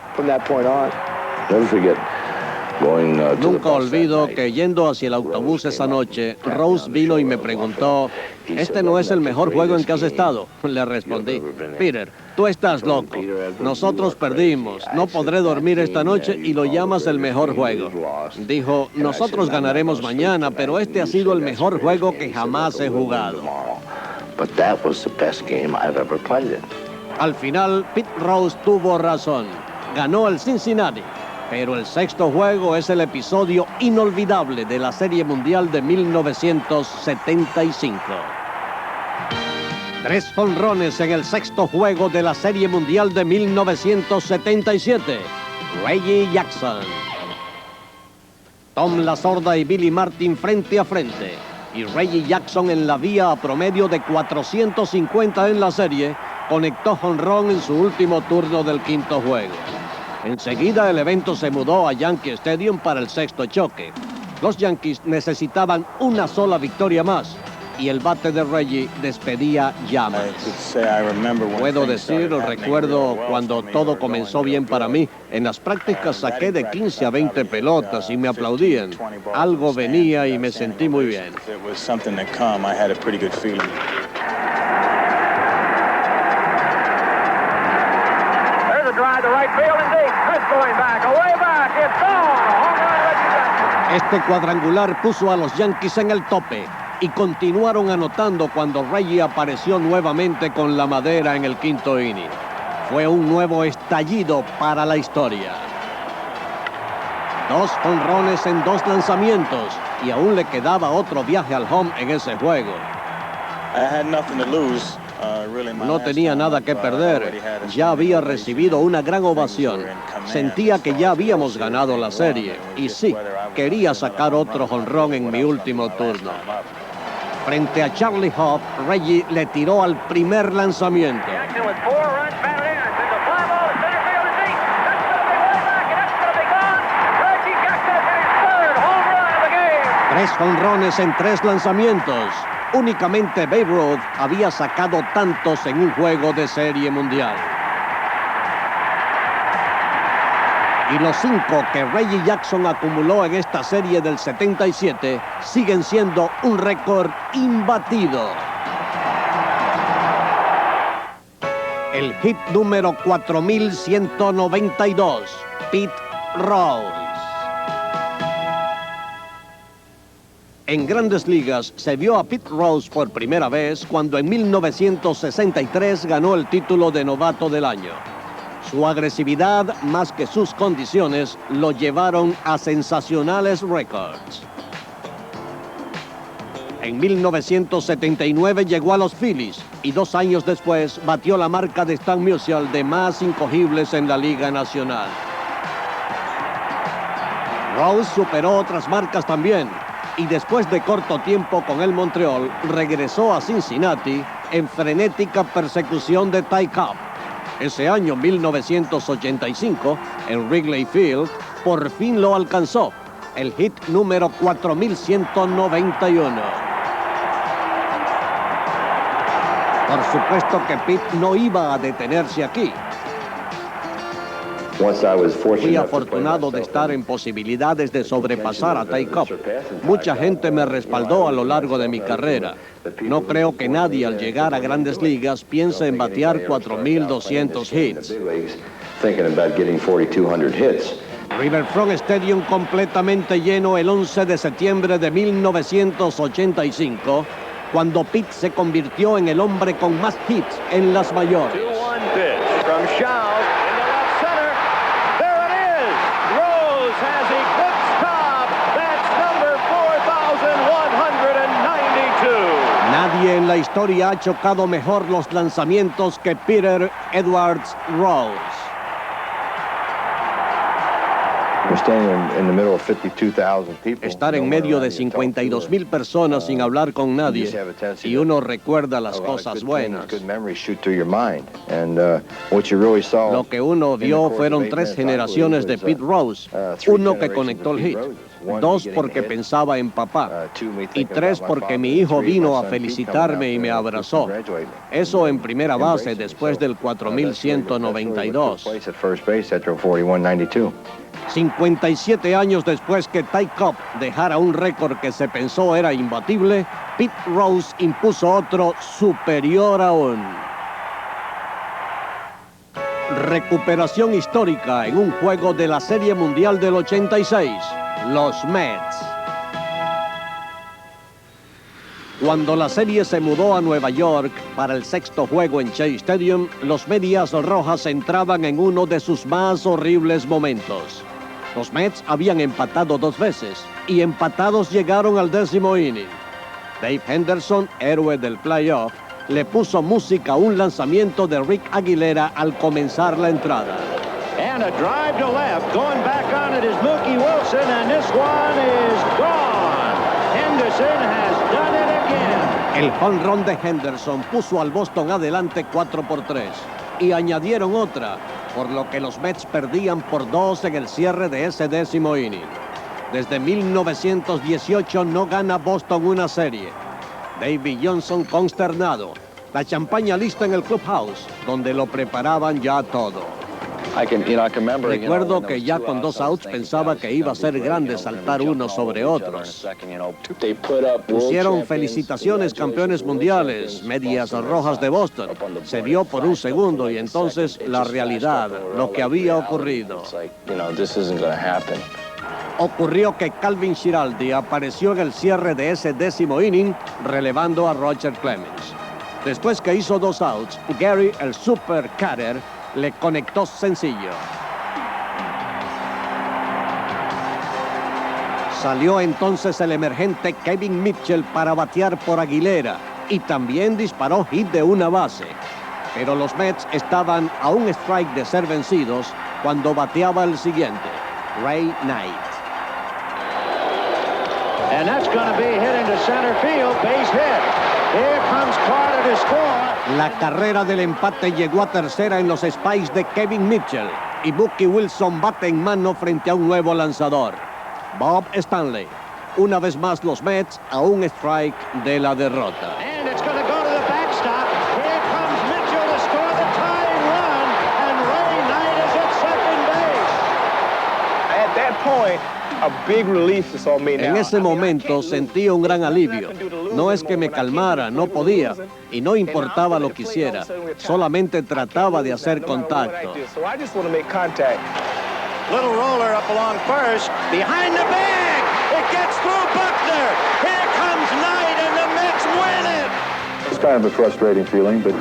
Nunca olvido que yendo hacia el autobús esa noche, Rose vino y me preguntó, ¿este no es el mejor juego en que has estado? Le respondí, Peter, tú estás loco. Nosotros perdimos, no podré dormir esta noche y lo llamas el mejor juego. Dijo, nosotros ganaremos mañana, pero este ha sido el mejor juego que jamás he jugado. Al final, Pete Rose tuvo razón. Ganó el Cincinnati. Pero el sexto juego es el episodio inolvidable de la Serie Mundial de 1975. 3 jonrones en el sexto juego de la Serie Mundial de 1977. Reggie Jackson. Tom Lasorda y Billy Martin frente a frente. Y Reggie Jackson en la vía a promedio de 450 en la serie, conectó jonrón en su último turno del quinto juego. Enseguida el evento se mudó a Yankee Stadium para el sexto choque. Los Yankees necesitaban una sola victoria más y el bate de Reggie despedía llamas. Puedo decir, recuerdo cuando todo comenzó bien para mí. En las prácticas saqué de 15 a 20 pelotas y me aplaudían. Algo venía y me sentí muy bien. Este cuadrangular puso a los Yankees en el tope y continuaron anotando cuando Reggie apareció nuevamente con la madera en el quinto inning. Fue un nuevo estallido para la historia. 2 jonrones en 2 lanzamientos y aún le quedaba otro viaje al home en ese juego. No tenía nada que perder, ya había recibido una gran ovación. Sentía que ya habíamos ganado la serie y sí, quería sacar otro jonrón en mi último turno. Frente a Charlie Hough, Reggie le tiró al primer lanzamiento. 3 jonrones en 3 lanzamientos. Únicamente Babe Ruth había sacado tantos en un juego de serie mundial. Y los 5 que Reggie Jackson acumuló en esta serie del 77 siguen siendo un récord imbatido. El hit número 4192, Pete Rose. En Grandes Ligas se vio a Pete Rose por primera vez cuando en 1963 ganó el título de novato del año. Su agresividad, más que sus condiciones, lo llevaron a sensacionales récords. En 1979 llegó a los Phillies y 2 años después batió la marca de Stan Musial de más incogibles en la Liga Nacional. Rose superó otras marcas también y después de corto tiempo con el Montreal regresó a Cincinnati en frenética persecución de Ty Cobb. Ese año 1985 en Wrigley Field por fin lo alcanzó, el hit número 4191. Por supuesto que Pete no iba a detenerse aquí. Fui afortunado de estar en posibilidades de sobrepasar a Ty Cobb. Mucha gente me respaldó a lo largo de mi carrera. No creo que nadie al llegar a Grandes Ligas piense en batear 4,200 hits. Riverfront Stadium completamente lleno el 11 de septiembre de 1985, cuando Pete se convirtió en el hombre con más hits en las mayores. Nadie en la historia ha chocado mejor los lanzamientos que Peter Edwards Rose. Estar en medio de 52,000 personas sin hablar con nadie y uno recuerda las cosas buenas. Lo que uno vio fueron 3 generaciones de Pete Rose, uno que conectó el hit, 2 porque pensaba en papá y 3 porque mi hijo vino a felicitarme y me abrazó. Eso en primera base después del 4192. 57 años después que Ty Cobb dejara un récord que se pensó era imbatible, Pete Rose impuso otro superior aún. Recuperación histórica en un juego de la Serie Mundial del 86, los Mets. Cuando la serie se mudó a Nueva York para el 6º juego en Shea Stadium, los Medias Rojas entraban en uno de sus más horribles momentos. Los Mets habían empatado 2 veces y empatados llegaron al 10º inning. Dave Henderson, héroe del playoff, le puso música a un lanzamiento de Rick Aguilera al comenzar la entrada. And a drive to left. Going back on it is Mookie Wilson, and this one is gone. Henderson has done it again. El home run de Henderson puso al Boston adelante 4-3 y añadieron otra, por lo que los Mets perdían por 2 en el cierre de ese 10º inning. Desde 1918 no gana Boston una serie. Davey Johnson consternado. La champaña lista en el clubhouse, donde lo preparaban ya todo. Recuerdo que ya con 2 outs pensaba que iba a ser grande saltar unos sobre otros. Pusieron felicitaciones campeones mundiales, Medias Rojas de Boston. Se vio por un segundo y entonces la realidad, lo que había ocurrido. Ocurrió que Calvin Schiraldi apareció en el cierre de ese 10º inning, relevando a Roger Clemens. Después que hizo 2 outs, Gary, el Super Cutter, le conectó sencillo. Salió entonces el emergente Kevin Mitchell para batear por Aguilera y también disparó hit de una base. Pero los Mets estaban a un strike de ser vencidos cuando bateaba el siguiente, Ray Knight. And that's going to be hit into center field, base hit. Here comes Carter to score. La carrera del empate llegó a tercera en los Spies de Kevin Mitchell y Mookie Wilson bate en mano frente a un nuevo lanzador, Bob Stanley. Una vez más los Mets a un strike de la derrota. And it's going to go to the backstop. Here comes Mitchell to score the tying run, and Ray Knight is at second base. At that point, en ese momento sentí un gran alivio. No es que me calmara, no podía y no importaba lo que hiciera. Solamente trataba de hacer contacto. Little roller up along first, behind the bag. It gets through Buckner. Here comes Knight and the Mets win it. It's kind of a frustrating feeling, but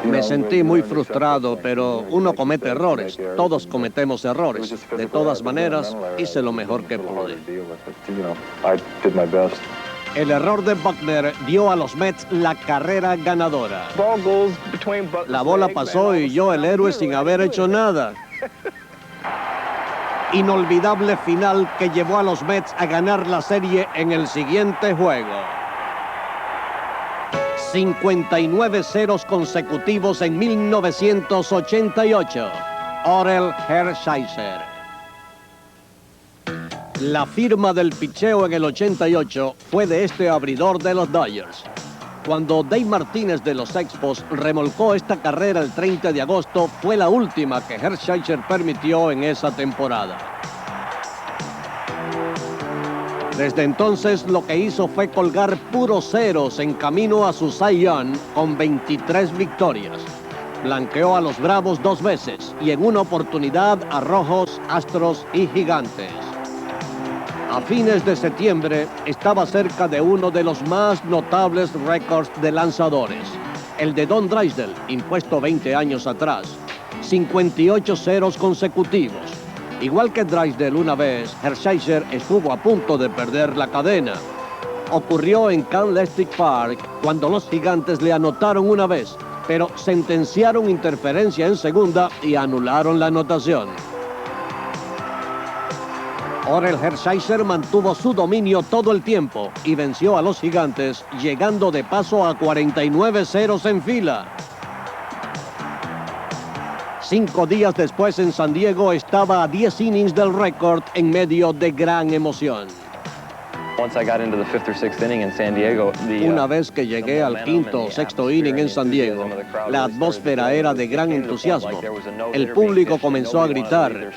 me sentí muy frustrado, pero uno comete errores. Todos cometemos errores. De todas maneras, hice lo mejor que pude. El error de Buckner dio a los Mets la carrera ganadora. La bola pasó y yo, el héroe, sin haber hecho nada. Inolvidable final que llevó a los Mets a ganar la serie en el siguiente juego. 59 ceros consecutivos en 1988. Orel Hershiser. La firma del picheo en el 88 fue de este abridor de los Dodgers. Cuando Dave Martínez de los Expos remolcó esta carrera el 30 de agosto, fue la última que Hershiser permitió en esa temporada. Desde entonces lo que hizo fue colgar puros ceros en camino a su Cy Young con 23 victorias. Blanqueó a los Bravos 2 veces y en una oportunidad a Rojos, Astros y Gigantes. A fines de septiembre estaba cerca de uno de los más notables récords de lanzadores, el de Don Drysdale, impuesto 20 años atrás, 58 ceros consecutivos. Igual que Drysdale una vez, Hershiser estuvo a punto de perder la cadena. Ocurrió en Candlestick Park cuando los Gigantes le anotaron una vez, pero sentenciaron interferencia en segunda y anularon la anotación. Orel Hershiser mantuvo su dominio todo el tiempo y venció a los Gigantes, llegando de paso a 49 ceros en fila. 5 días después en San Diego estaba a 10 innings del récord en medio de gran emoción. Una vez que llegué al quinto o sexto inning en San Diego, la atmósfera era de gran entusiasmo. El público comenzó a gritar.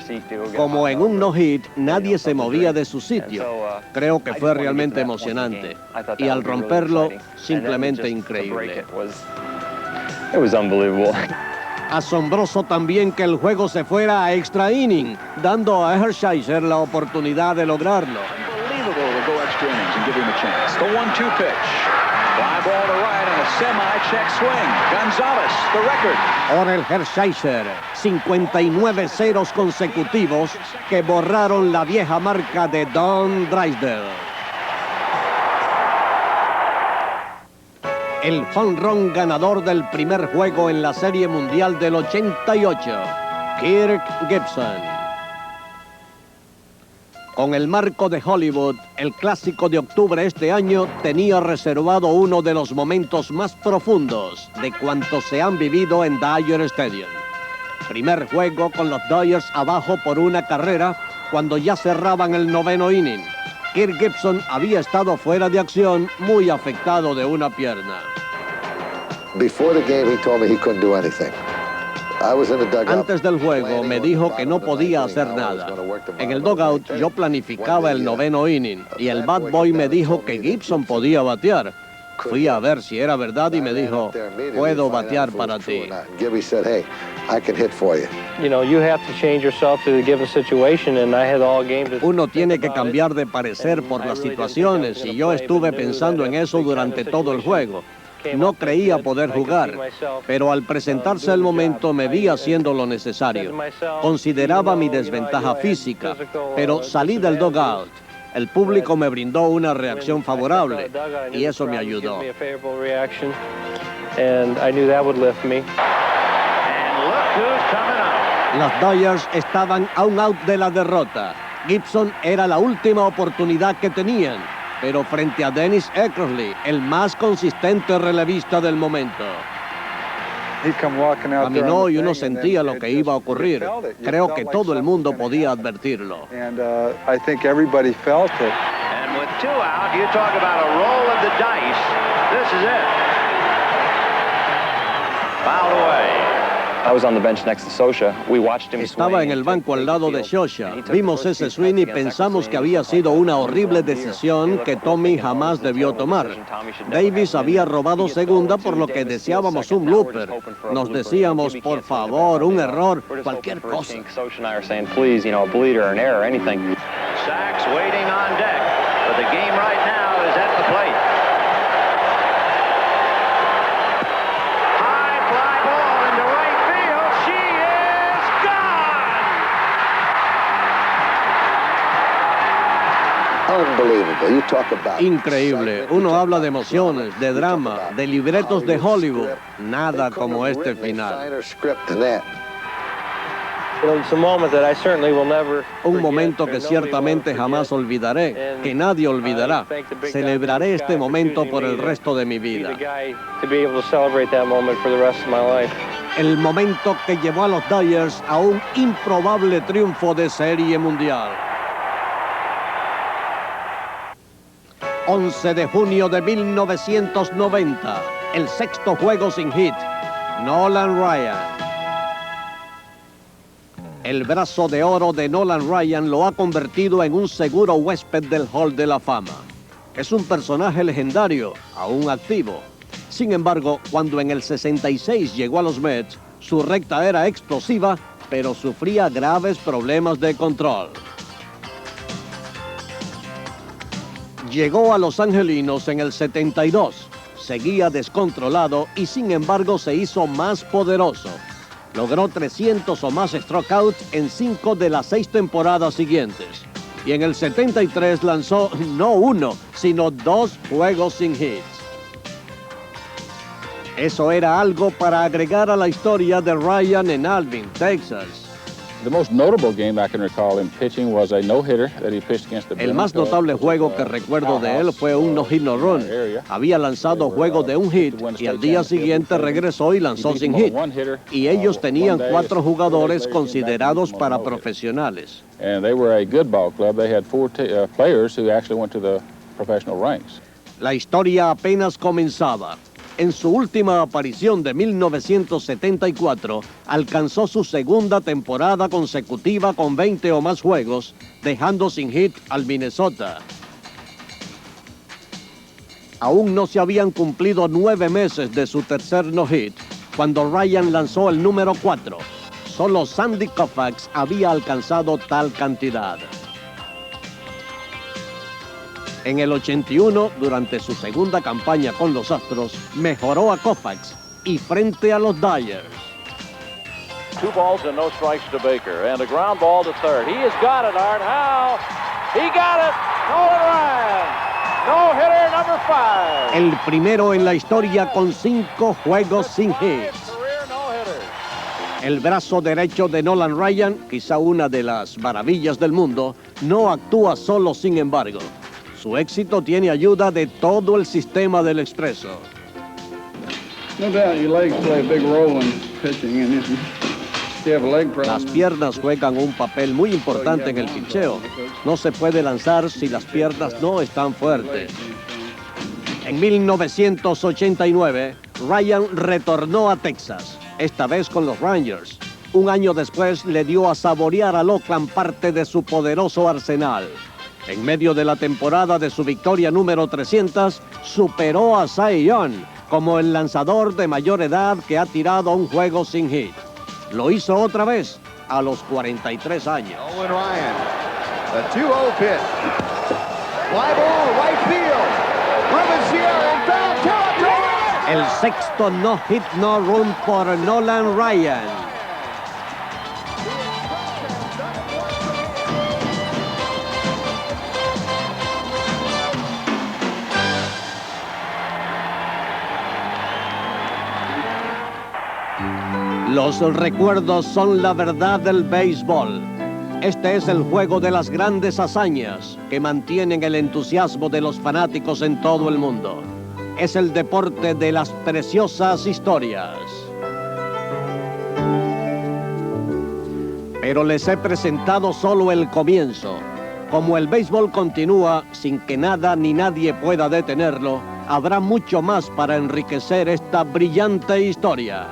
Como en un no-hit, nadie se movía de su sitio. Creo que fue realmente emocionante. Y al romperlo, simplemente increíble. Asombroso también que el juego se fuera a extra inning, dando a Hershiser la oportunidad de lograrlo. And give him a chance. The 1-2 pitch. Fly ball to right and a semi-check swing. Gonzalez, the record. Orel Hershiser, 59 ceros consecutivos que borraron la vieja marca de Don Drysdale. El jonrón ganador del primer juego en la Serie Mundial del 88, Kirk Gibson. Con el marco de Hollywood, el clásico de octubre este año tenía reservado uno de los momentos más profundos de cuantos se han vivido en Dodger Stadium. Primer juego con los Dodgers abajo por una carrera cuando ya cerraban el 9º inning. Kirk Gibson había estado fuera de acción, muy afectado de una pierna. Before the game, he told me he couldn't do anything. Antes del juego me dijo que no podía hacer nada. En el dugout yo planificaba el 9º inning y el bat boy me dijo que Gibson podía batear. Fui a ver si era verdad y me dijo, puedo batear para ti. Uno tiene que cambiar de parecer por las situaciones y yo estuve pensando en eso durante todo el juego. No creía poder jugar, pero al presentarse el momento me vi haciendo lo necesario. Consideraba mi desventaja física, pero salí del dugout. El público me brindó una reacción favorable y eso me ayudó. Los Dodgers estaban a un out de la derrota. Gibson era la última oportunidad que tenían, pero frente a Dennis Eckersley, el más consistente relevista del momento. Caminó y uno sentía lo que iba a ocurrir. Creo que todo el mundo podía advertirlo. And I think everybody felt it. And with 2 out, you talk about a roll of the dice. This is it. Fouled away. Estaba en el banco al lado de Scioscia. Vimos ese swing y pensamos que había sido una horrible decisión que Tommy jamás debió tomar. Davis había robado segunda, por lo que deseábamos un blooper. Nos decíamos, por favor, un error, cualquier cosa. Sachs waiting on deck, but the game right now is at the plate. Unbelievable. You talk about Increíble. Uno habla de emociones, de drama, de libretos de Hollywood. Nada como este final. Un momento que ciertamente jamás olvidaré, que nadie olvidará. Celebraré este momento por el resto de mi vida. El momento que llevó a los Dyers a un improbable triunfo de Serie Mundial. 11 de junio de 1990, el sexto juego sin hit. Nolan Ryan. El brazo de oro de Nolan Ryan lo ha convertido en un seguro huésped del Hall de la Fama. Es un personaje legendario, aún activo. Sin embargo, cuando en el 66 llegó a los Mets, su recta era explosiva, pero sufría graves problemas de control. Llegó a Los Angelinos en el 72. Seguía descontrolado y sin embargo se hizo más poderoso. Logró 300 o más strikeouts en 5 de las 6 temporadas siguientes. Y en el 73 lanzó no 1, sino 2 juegos sin hits. Eso era algo para agregar a la historia de Ryan en Alvin, Texas. The most notable game I can recall him pitching was a no-hitter that he pitched against the El más notable juego que recuerdo de él fue un no-hit no run. Había lanzado juego de un hit y al día siguiente regresó y lanzó sin hit. Y ellos tenían 4 jugadores considerados para profesionales. And they were a good ball club. They had 4 players who actually went to the professional ranks. La historia apenas comenzaba. En su última aparición de 1974, alcanzó su segunda temporada consecutiva con 20 o más juegos, dejando sin hit al Minnesota. Aún no se habían cumplido 9 meses de su tercer no-hit, cuando Ryan lanzó el número 4. Solo Sandy Koufax había alcanzado tal cantidad. En el 81, durante su segunda campaña con los Astros, mejoró a Koufax y frente a los Dyers. 2 balls and no strikes to Baker, and a ground ball to third. He has got it, Art. How? He got it. Nolan Ryan. No hitter number 5. El primero en la historia con 5 juegos sin hits. El brazo derecho de Nolan Ryan, quizá una de las maravillas del mundo, no actúa solo, sin embargo. Su éxito tiene ayuda de todo el sistema del Expreso. No doubt your legs play a big role in pitching, and if you have a leg problem. Las piernas juegan un papel muy importante en el pitcheo. No se puede lanzar si las piernas no están fuertes. En 1989, Ryan retornó a Texas, esta vez con los Rangers. Un año después le dio a saborear al Oakland parte de su poderoso arsenal. En medio de la temporada de su victoria número 300, superó a Cy Young como el lanzador de mayor edad que ha tirado un juego sin hit. Lo hizo otra vez a los 43 años. Nolan Ryan, the 2-0 pitch. Fly ball, right field. Ruben in foul territory. El sexto no-hit no-run por Nolan Ryan. Los recuerdos son la verdad del béisbol. Este es el juego de las grandes hazañas que mantienen el entusiasmo de los fanáticos en todo el mundo. Es el deporte de las preciosas historias. Pero les he presentado solo el comienzo. Como el béisbol continúa sin que nada ni nadie pueda detenerlo, habrá mucho más para enriquecer esta brillante historia.